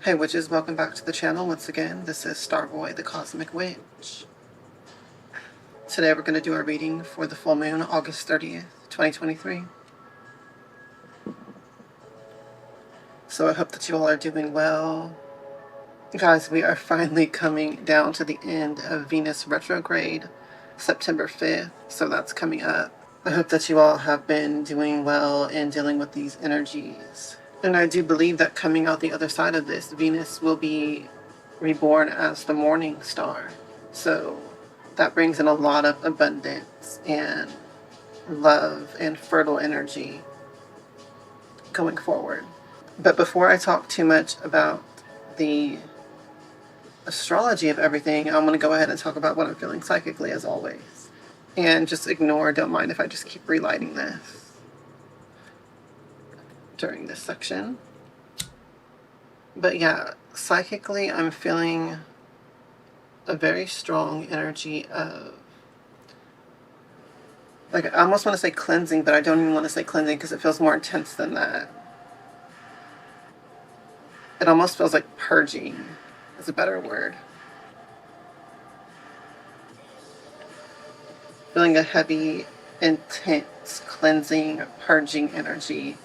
Hey witches, welcome back to the channel once again. This is Starboy, the Cosmic Witch. Today we're going to do our reading for the full moon, August 30th, 2023. So I hope that you all are doing well. Guys, we are finally coming down to the end of Venus retrograde, September 5th, so that's coming up. I hope that you all have been doing well in dealing with these energies. And I do believe that coming out the other side of this, Venus will be reborn as the morning star. So that brings in a lot of abundance and love and fertile energy going forward. But before I talk too much about the astrology of everything, I'm going to go ahead and talk about what I'm feeling psychically as always. And just ignore, don't mind if I just keep relighting this during this section. But yeah, psychically I'm feeling a very strong energy of, like, I almost want to say cleansing, but I don't even want to say cleansing because it feels more intense than that. It almost feels like purging is a better word. Feeling a heavy, intense, cleansing, purging energy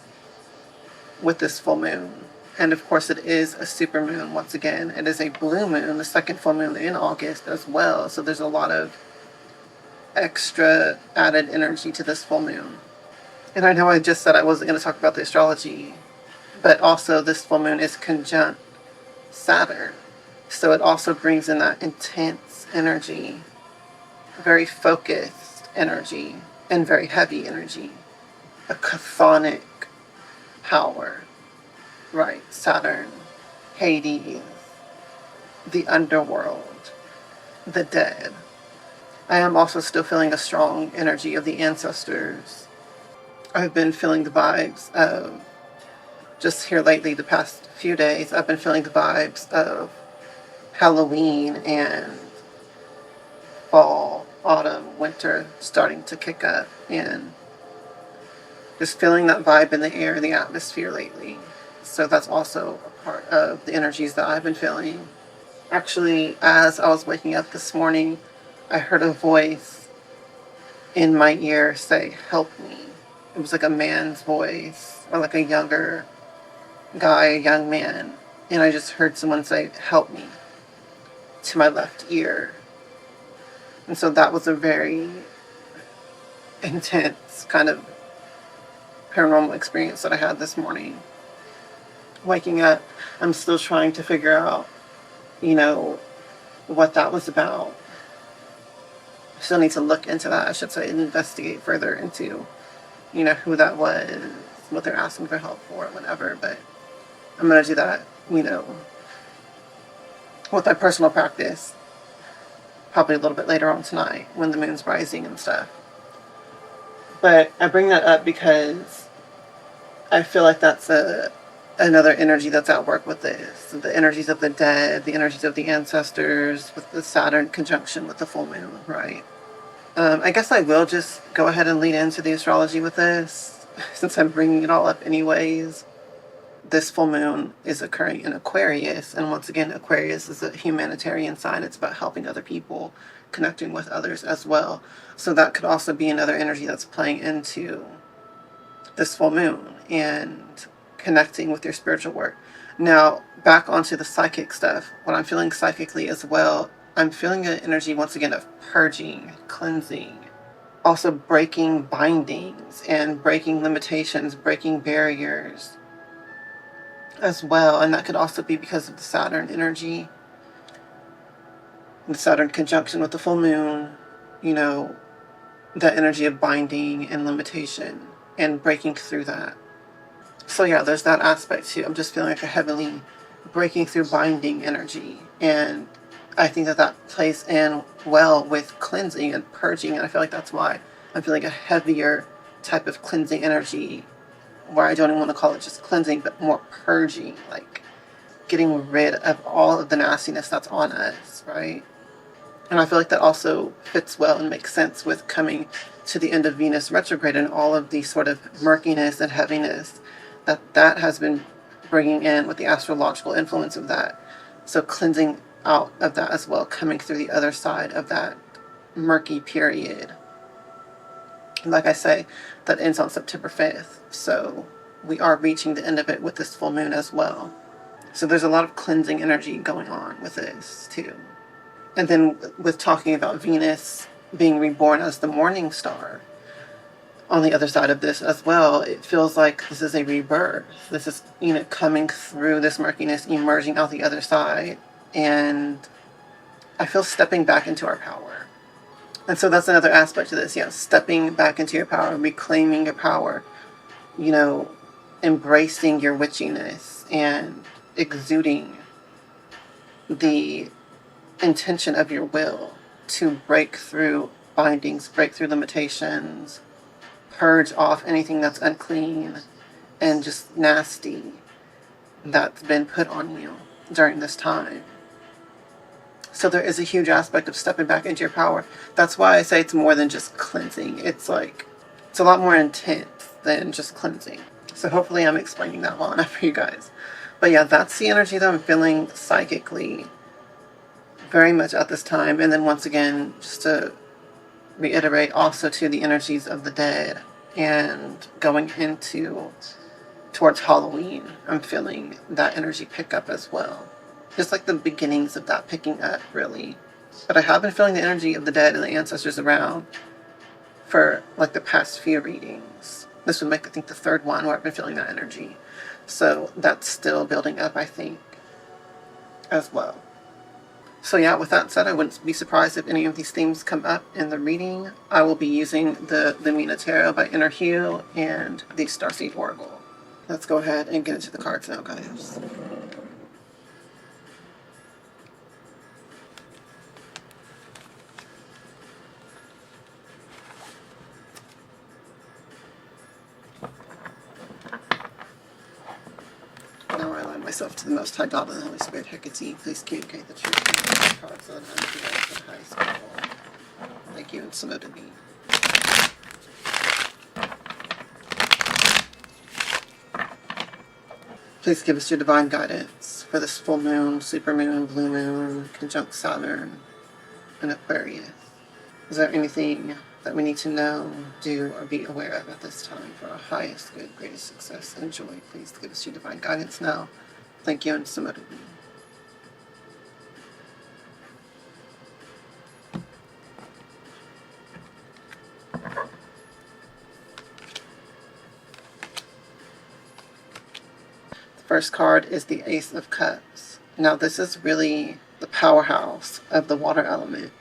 with this full moon. And of course it is a super moon. Once again, it is a blue moon, the second full moon in August as well. So there's a lot of extra added energy to this full moon. And I know I just said I wasn't going to talk about the astrology, but also this full moon is conjunct Saturn. So it also brings in that intense energy, very focused energy, and very heavy energy. A chthonic power, right? Saturn, Hades, the underworld, the dead. I am also still feeling a strong energy of the ancestors. I've been feeling the vibes of, just here lately, the past few days, I've been feeling the vibes of Halloween and fall, autumn, winter starting to kick up, and just feeling that vibe in the air, the atmosphere lately. So that's also a part of the energies that I've been feeling. Actually, as I was waking up this morning, I heard a voice in my ear say, "Help me." It was like a man's voice, or like a younger guy, a young man. And I just heard someone say, "Help me," to my left ear. And so that was a very intense kind of paranormal experience that I had this morning. Waking up, I'm still trying to figure out, what that was about. I still need to look into that, I should say, and investigate further into, who that was, what they're asking for help for, whatever. But I'm going to do that, with my personal practice, probably a little bit later on tonight when the moon's rising and stuff. But I bring that up because I feel like that's another energy that's at work with this. The energies of the dead, the energies of the ancestors, with the Saturn conjunction with the full moon, right? I guess I will just go ahead and lead into the astrology with this, since I'm bringing it all up anyways. This full moon is occurring in Aquarius, and once again, Aquarius is a humanitarian sign. It's about helping other people, connecting with others as well. So that could also be another energy that's playing into this full moon and connecting with your spiritual work. Now, back onto the psychic stuff. What I'm feeling psychically as well, I'm feeling an energy once again of purging, cleansing, also breaking bindings and breaking limitations, breaking barriers as well. And that could also be because of the Saturn energy, the Saturn conjunction with the full moon, that energy of binding and limitation and breaking through that. So yeah, there's that aspect too. I'm just feeling like a heavily breaking through binding energy. And I think that plays in well with cleansing and purging. And I feel like that's why I'm feeling a heavier type of cleansing energy, where I don't even want to call it just cleansing, but more purging, like getting rid of all of the nastiness that's on us, right? And I feel like that also fits well and makes sense with coming to the end of Venus retrograde and all of the sort of murkiness and heaviness that has been bringing in with the astrological influence of that. So cleansing out of that as well, coming through the other side of that murky period. Like I say, that ends on September 5th. So we are reaching the end of it with this full moon as well. So there's a lot of cleansing energy going on with this too. And then with talking about Venus being reborn as the morning star, on the other side of this as well, it feels like this is a rebirth. This is, coming through this murkiness, emerging out the other side. And I feel stepping back into our power. And so that's another aspect of this. Stepping back into your power, reclaiming your power, embracing your witchiness and exuding the intention of your will to break through bindings, break through limitations, purge off anything that's unclean and just nasty that's been put on you during this time. So there is a huge aspect of stepping back into your power. That's why I say it's more than just cleansing. It's a lot more intense than just cleansing. So hopefully I'm explaining that well enough for you guys. But yeah, that's the energy that I'm feeling psychically very much at this time. And then once again, just to reiterate also to the energies of the dead and going towards Halloween, I'm feeling that energy pick up as well. Just like the beginnings of that picking up, really. But I have been feeling the energy of the dead and the ancestors around for like the past few readings. This would make, I think, the third one where I've been feeling that energy. So that's still building up, I think, as well. So yeah, with that said, I wouldn't be surprised if any of these themes come up in the reading. I will be using the Lumina Tarot by Inner Hue and the Starseed Oracle. Let's go ahead and get into the cards now, guys. Now I align myself to the Most High God and the Holy Spirit, Hecate. Please communicate the truth to the cards and the highest level. Thank you, and so to me. Please give us your divine guidance for this full moon, supermoon, blue moon, conjunct Saturn, and Aquarius. Is there anything that we need to know, do, or be aware of at this time for our highest good, greatest success and joy? Please give us your divine guidance now. Thank you, and so much. The first card is the Ace of Cups. Now this is really the powerhouse of the water element.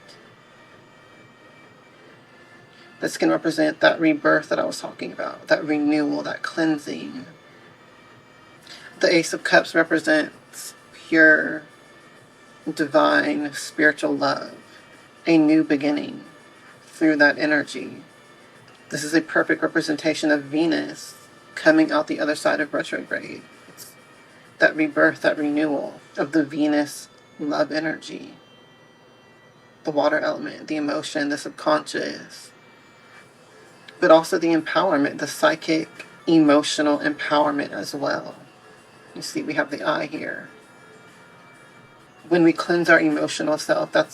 This can represent that rebirth that I was talking about, that renewal, that cleansing. The Ace of Cups represents pure, divine, spiritual love, a new beginning through that energy. This is a perfect representation of Venus coming out the other side of retrograde. It's that rebirth, that renewal of the Venus love energy, the water element, the emotion, the subconscious, but also the empowerment, the psychic, emotional empowerment as well. You see, we have the eye here. When we cleanse our emotional self, I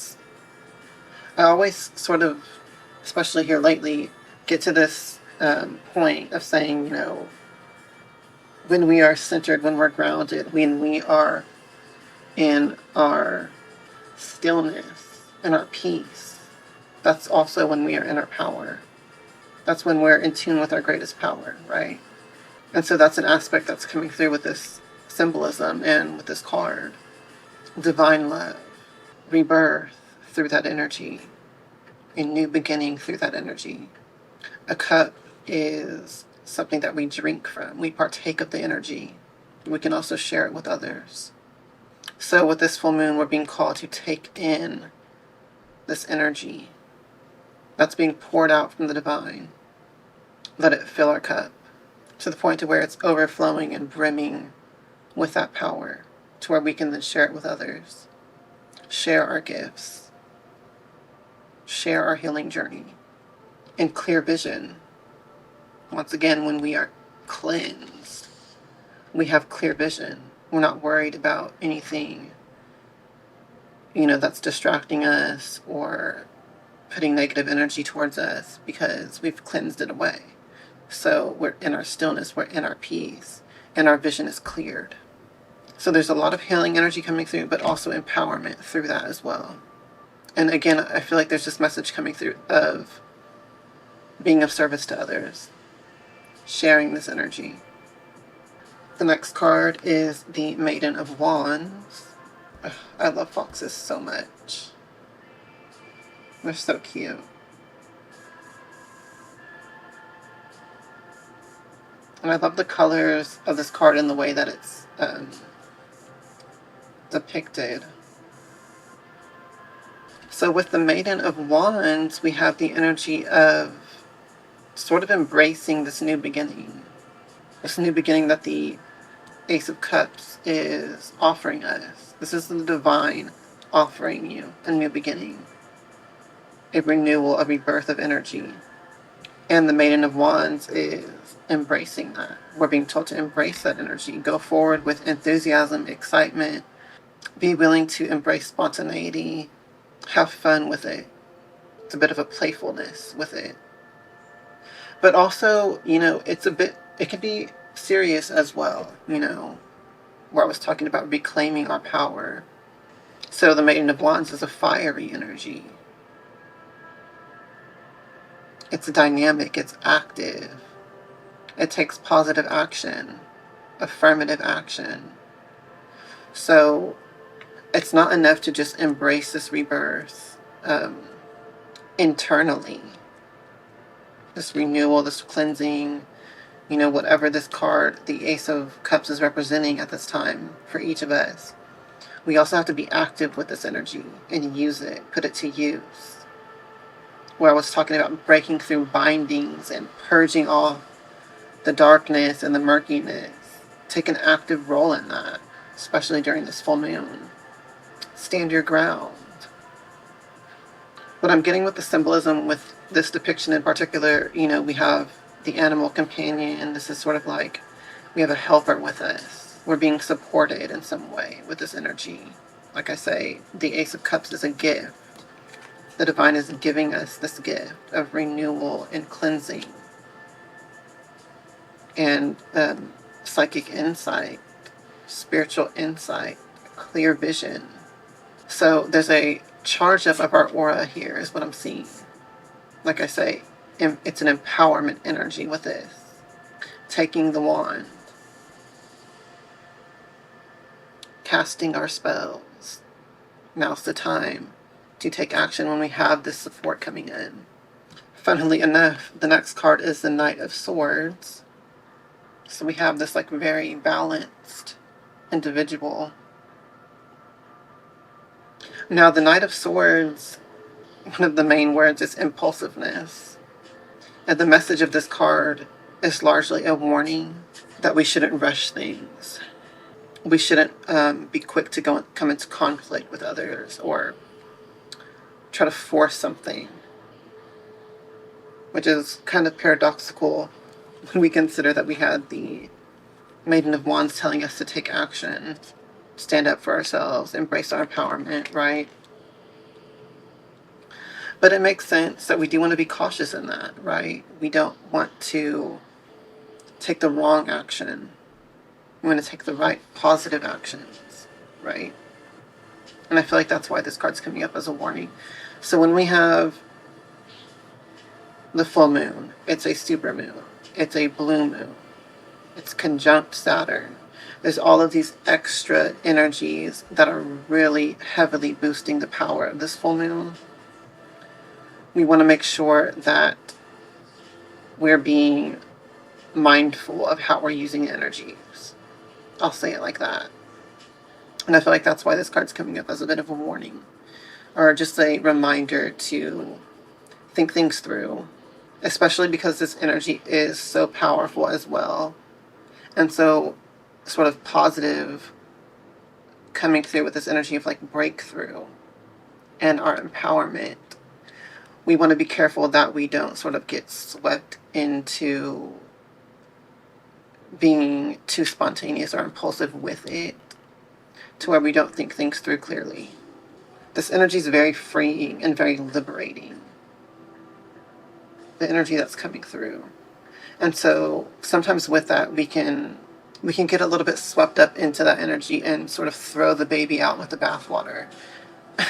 always sort of, especially here lately, get to this point of saying, when we are centered, when we're grounded, when we are in our stillness and our peace, that's also when we are in our power. That's when we're in tune with our greatest power, right? And so that's an aspect that's coming through with this symbolism and with this card. Divine love, rebirth through that energy, a new beginning through that energy. A cup is something that we drink from. We partake of the energy. We can also share it with others. So with this full moon, we're being called to take in this energy that's being poured out from the divine. Let it fill our cup to the point to where it's overflowing and brimming with that power, to where we can then share it with others. Share our gifts. Share our healing journey. And clear vision. Once again, when we are cleansed, We have clear vision. We're not worried about anything, you know, that's distracting us or putting negative energy towards us, because we've cleansed it away. So we're in our stillness, we're in our peace, and our vision is cleared. So there's a lot of healing energy coming through, but also empowerment through that as well. And again, I feel like there's this message coming through of being of service to others, sharing this energy. The next card is the Maiden of Wands. Ugh, I love foxes so much. They're so cute. And I love the colors of this card and the way that it's depicted. So with the Maiden of Wands, we have the energy of sort of embracing this new beginning. This new beginning that the Ace of Cups is offering us. This is the divine offering you a new beginning, a renewal, a rebirth of energy. And the Maiden of Wands is embracing that. We're being told to embrace that energy. Go forward with enthusiasm, excitement. Be willing to embrace spontaneity. Have fun with it. It's a bit of a playfulness with it. But also, you know, it can be serious as well, you know, where I was talking about reclaiming our power. So the Maiden of Wands is a fiery energy. It's dynamic, it's active. It takes positive action, affirmative action. So it's not enough to just embrace this rebirth internally. This renewal, this cleansing, you know, whatever this card, the Ace of Cups, is representing at this time for each of us. We also have to be active with this energy and use it, put it to use. Where I was talking about breaking through bindings and purging off the darkness and the murkiness. Take an active role in that, especially during this full moon. Stand your ground. What I'm getting with the symbolism with this depiction in particular, you know, we have the animal companion. This is sort of like we have a helper with us. We're being supported in some way with this energy. Like I say, the Ace of Cups is a gift. The divine is giving us this gift of renewal and cleansing and psychic insight, spiritual insight, clear vision. So there's a charge up of our aura here is what I'm seeing. Like I say, it's an empowerment energy with this. Taking the wand. Casting our spells. Now's the time to take action when we have this support coming in. Funnily enough, the next card is the Knight of Swords. So we have this like very balanced individual. Now the Knight of Swords, one of the main words is impulsiveness. And the message of this card is largely a warning that we shouldn't rush things. We shouldn't be quick to come into conflict with others or try to force something, which is kind of paradoxical when we consider that we had the Maiden of Wands telling us to take action, stand up for ourselves, embrace our empowerment, right? But it makes sense that we do want to be cautious in that, right? We don't want to take the wrong action. We want to take the right positive actions, right? And I feel like that's why this card's coming up as a warning. So when we have the full moon, it's a super moon, it's a blue moon, it's conjunct Saturn. There's all of these extra energies that are really heavily boosting the power of this full moon. We want to make sure that we're being mindful of how we're using energies. I'll say it like that. And I feel like that's why this card's coming up as a bit of a warning, or just a reminder to think things through, especially because this energy is so powerful as well. And so sort of positive coming through with this energy of like breakthrough and our empowerment. We want to be careful that we don't sort of get swept into being too spontaneous or impulsive with it, to where we don't think things through clearly. This energy is very freeing and very liberating, the energy that's coming through. And so sometimes with that, we can get a little bit swept up into that energy and sort of throw the baby out with the bathwater.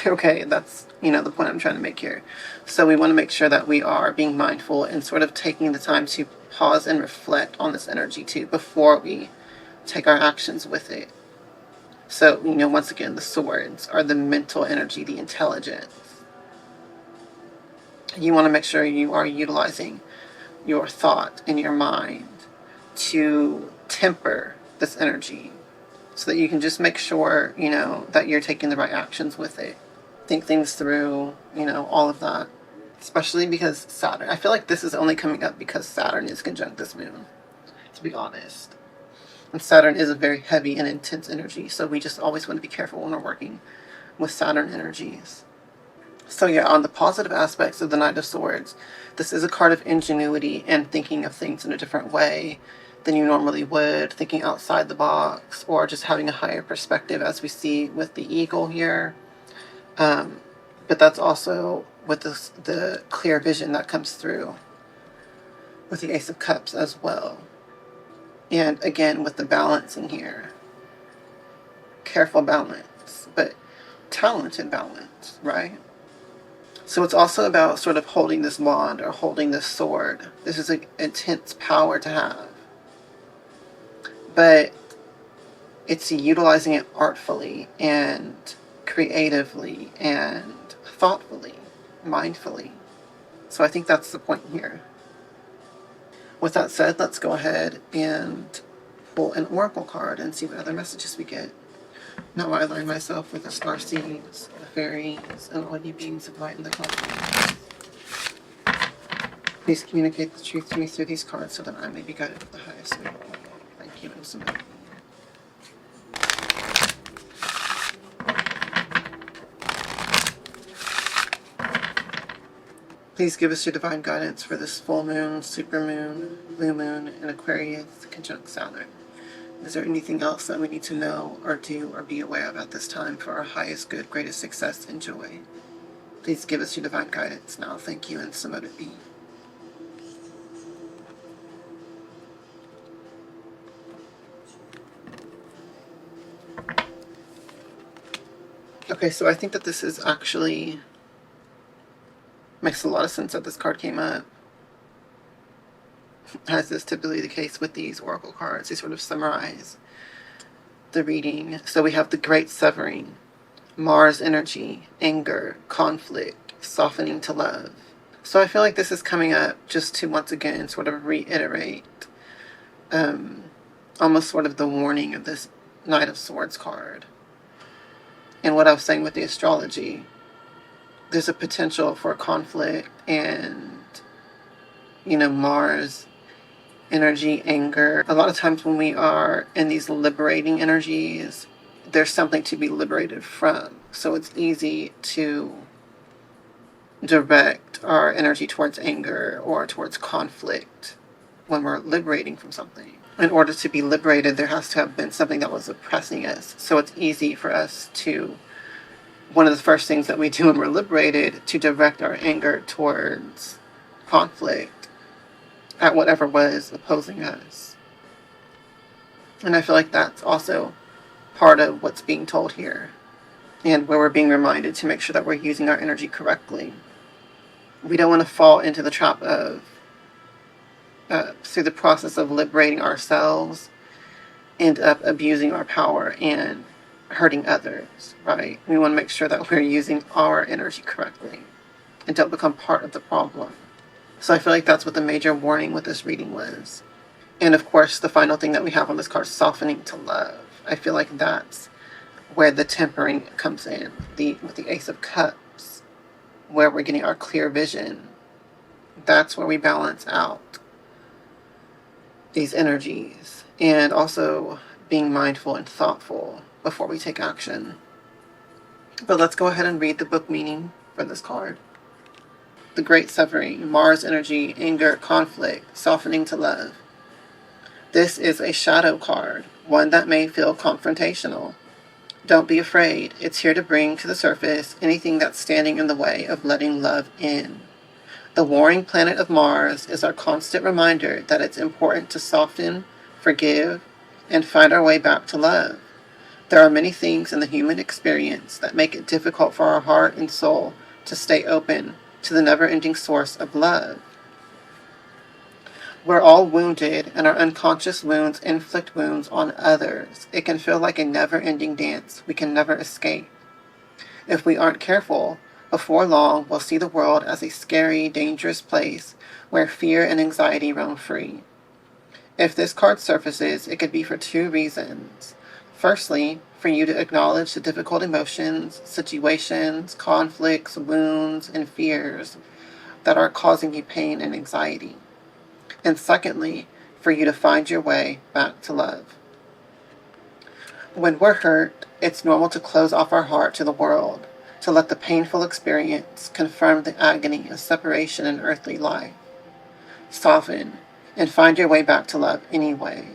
Okay, that's, the point I'm trying to make here. So we want to make sure that we are being mindful and sort of taking the time to pause and reflect on this energy too before we take our actions with it. So, once again, the swords are the mental energy, the intelligence. You want to make sure you are utilizing your thought and your mind to temper this energy so that you can just make sure, that you're taking the right actions with it. Think things through, all of that. Especially because Saturn, I feel like this is only coming up because Saturn is conjunct this moon, to be honest. And Saturn is a very heavy and intense energy, so we just always want to be careful when we're working with Saturn energies. So yeah, on the positive aspects of the Knight of Swords, this is a card of ingenuity and thinking of things in a different way than you normally would, thinking outside the box, or just having a higher perspective, as we see with the eagle here. But that's also with the clear vision that comes through with the Ace of Cups as well. And again, with the balancing here. Careful balance, but talented balance, right? So it's also about sort of holding this wand or holding this sword. This is an intense power to have. But it's utilizing it artfully and creatively and thoughtfully, mindfully. So I think that's the point here. With that said, let's go ahead and pull an oracle card and see what other messages we get. Now I align myself with the star seeds, the fairies, and all you beings of light in the cosmos. Please communicate the truth to me through these cards so that I may be guided with the highest good. Thank you, and so much. Please give us your divine guidance for this full moon, supermoon, blue moon, and Aquarius conjunct Saturn. Is there anything else that we need to know or do or be aware of at this time for our highest good, greatest success and joy? Please give us your divine guidance now. Thank you, and so mote it be. Okay, so I think that this is actually... makes a lot of sense that this card came up. As is typically the case with these oracle cards, they sort of summarize the reading. So we have the Great Severing, Mars energy, anger, conflict, softening to love. So I feel like this is coming up just to once again sort of reiterate almost sort of the warning of this Knight of Swords card. And what I was saying with the astrology, there's a potential for conflict and, Mars energy, anger. A lot of times when we are in these liberating energies, there's something to be liberated from. So it's easy to direct our energy towards anger or towards conflict when we're liberating from something. In order to be liberated, there has to have been something that was oppressing us. So it's easy for us to, one of the first things that we do when we're liberated, to direct our anger towards conflict at whatever was opposing us. And I feel like that's also part of what's being told here, and where we're being reminded to make sure that we're using our energy correctly. We don't want to fall into the trap of, through the process of liberating ourselves, end up abusing our power and hurting others, right? We want to make sure that we're using our energy correctly and don't become part of the problem. So I feel like that's what the major warning with this reading was. And of course, the final thing that we have on this card, softening to love. I feel like that's where the tempering comes in, with the Ace of Cups, where we're getting our clear vision. That's where we balance out these energies, and also being mindful and thoughtful before we take action. But let's go ahead and read the book meaning for this card. The Great Severing, Mars energy, anger, conflict, softening to love. This is a shadow card, one that may feel confrontational. Don't be afraid. It's here to bring to the surface anything that's standing in the way of letting love in. The warring planet of Mars is our constant reminder that it's important to soften, forgive, and find our way back to love. There are many things in the human experience that make it difficult for our heart and soul to stay open to the never-ending source of love. We're all wounded, and our unconscious wounds inflict wounds on others. It can feel like a never-ending dance we can never escape. If we aren't careful, before long we'll see the world as a scary, dangerous place where fear and anxiety roam free. If this card surfaces, it could be for two reasons. Firstly, for you to acknowledge the difficult emotions, situations, conflicts, wounds, and fears that are causing you pain and anxiety. And secondly, for you to find your way back to love. When we're hurt, it's normal to close off our heart to the world, to let the painful experience confirm the agony of separation in earthly life. Soften and find your way back to love anyway.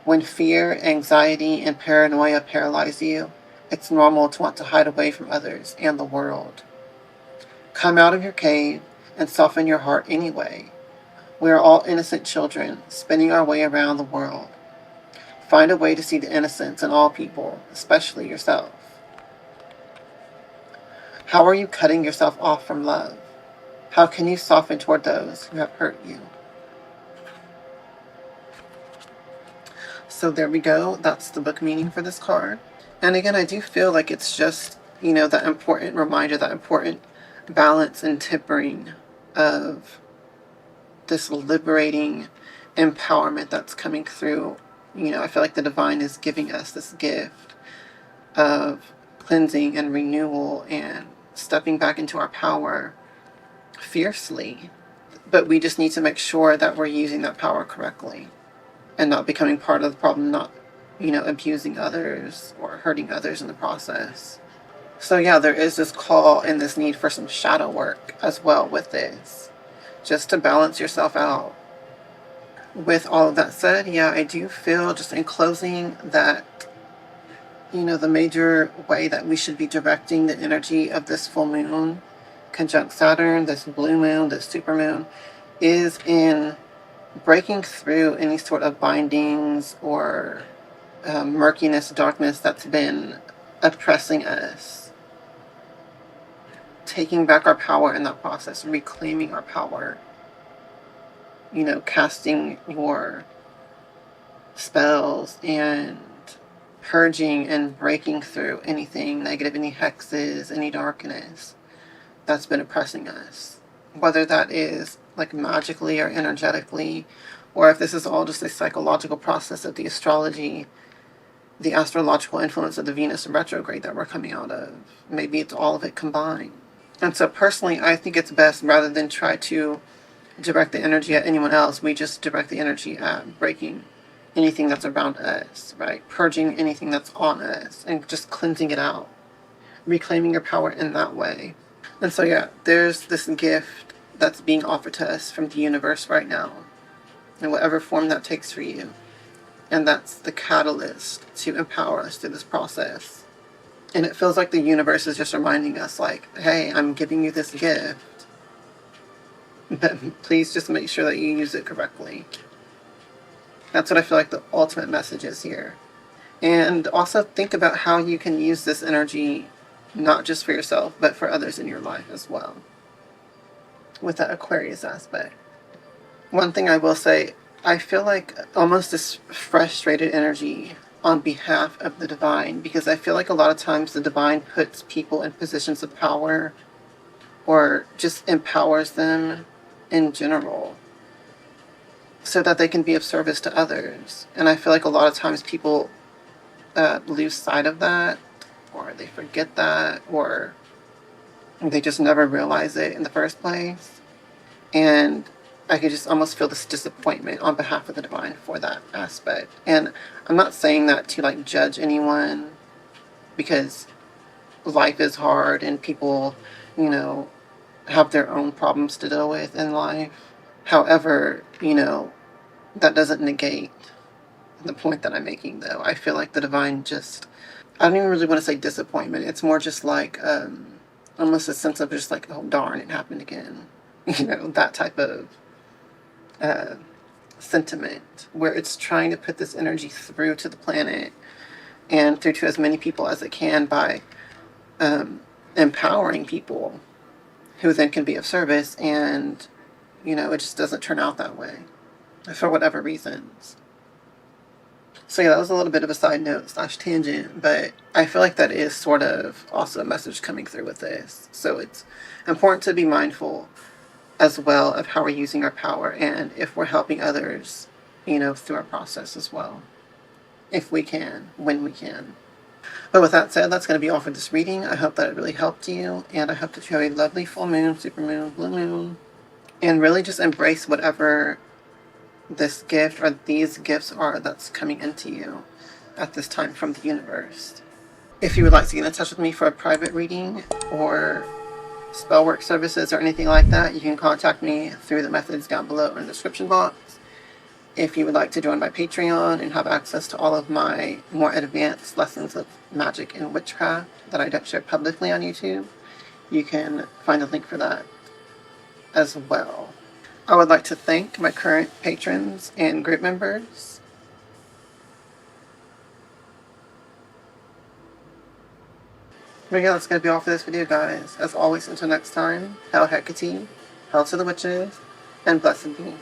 When fear, anxiety, and paranoia paralyze you, it's normal to want to hide away from others and the world. Come out of your cave and soften your heart anyway. We are all innocent children, spinning our way around the world. Find a way to see the innocence in all people, especially yourself. How are you cutting yourself off from love? How can you soften toward those who have hurt you? So there we go. That's the book meaning for this card. And again, I do feel like it's just, that important reminder, that important balance and tempering of this liberating empowerment that's coming through. I feel like the divine is giving us this gift of cleansing and renewal and stepping back into our power fiercely. But we just need to make sure that we're using that power correctly and not becoming part of the problem, not, abusing others or hurting others in the process. So yeah, there is this call and this need for some shadow work as well with this, just to balance yourself out. With all of that said, yeah, I do feel, just in closing, that, the major way that we should be directing the energy of this full moon, conjunct Saturn, this blue moon, this supermoon, is in breaking through any sort of bindings or murkiness, darkness that's been oppressing us. Taking back our power in that process, reclaiming our power. Casting your spells and purging and breaking through anything negative, any hexes, any darkness that's been oppressing us. Whether that is like magically or energetically, or if this is all just a psychological process of the astrology, the astrological influence of the Venus retrograde that we're coming out of. Maybe it's all of it combined. And so personally, I think it's best, rather than try to direct the energy at anyone else, we just direct the energy at breaking anything that's around us, right? Purging anything that's on us and just cleansing it out. Reclaiming your power in that way. And so yeah, there's this gift that's being offered to us from the universe right now, in whatever form that takes for you. And that's the catalyst to empower us through this process. And it feels like the universe is just reminding us, like, hey, I'm giving you this gift, but please just make sure that you use it correctly. That's what I feel like the ultimate message is here. And also think about how you can use this energy, not just for yourself, but for others in your life as well, with that Aquarius aspect. One thing I will say, I feel like almost this frustrated energy on behalf of the divine, because I feel like a lot of times the divine puts people in positions of power, or just empowers them in general, so that they can be of service to others. And I feel like a lot of times people lose sight of that, or they forget that, or they just never realize it in the first place. And I could just almost feel this disappointment on behalf of the divine for that aspect. And I'm not saying that to like judge anyone, because life is hard and people, have their own problems to deal with in life. However, that doesn't negate the point that I'm making, though. I feel like the divine just, I don't even really want to say disappointment. It's more just like almost a sense of just like, oh darn, it happened again. You know, that type of sentiment where it's trying to put this energy through to the planet and through to as many people as it can by empowering people who then can be of service, and you know, it just doesn't turn out that way for whatever reasons. So yeah, that was a little bit of a side note / tangent, but I feel like that is sort of also a message coming through with this. So it's important to be mindful as well of how we're using our power and if we're helping others, you know, through our process as well. If we can, when we can. But with that said, that's going to be all for this reading. I hope that it really helped you, and I hope that you have a lovely full moon, supermoon, blue moon, and really just embrace whatever this gift or these gifts are that's coming into you at this time from the universe. If you would like to get in touch with me for a private reading or spell work services or anything like that, you can contact me through the methods down below in the description box. If you would like to join my Patreon and have access to all of my more advanced lessons of magic and witchcraft that I don't share publicly on YouTube, you can find a link for that as well. I would like to thank my current patrons and group members. But yeah, that's going to be all for this video, guys. As always, until next time, Hail Hecate, Hail to the witches, and blessed be.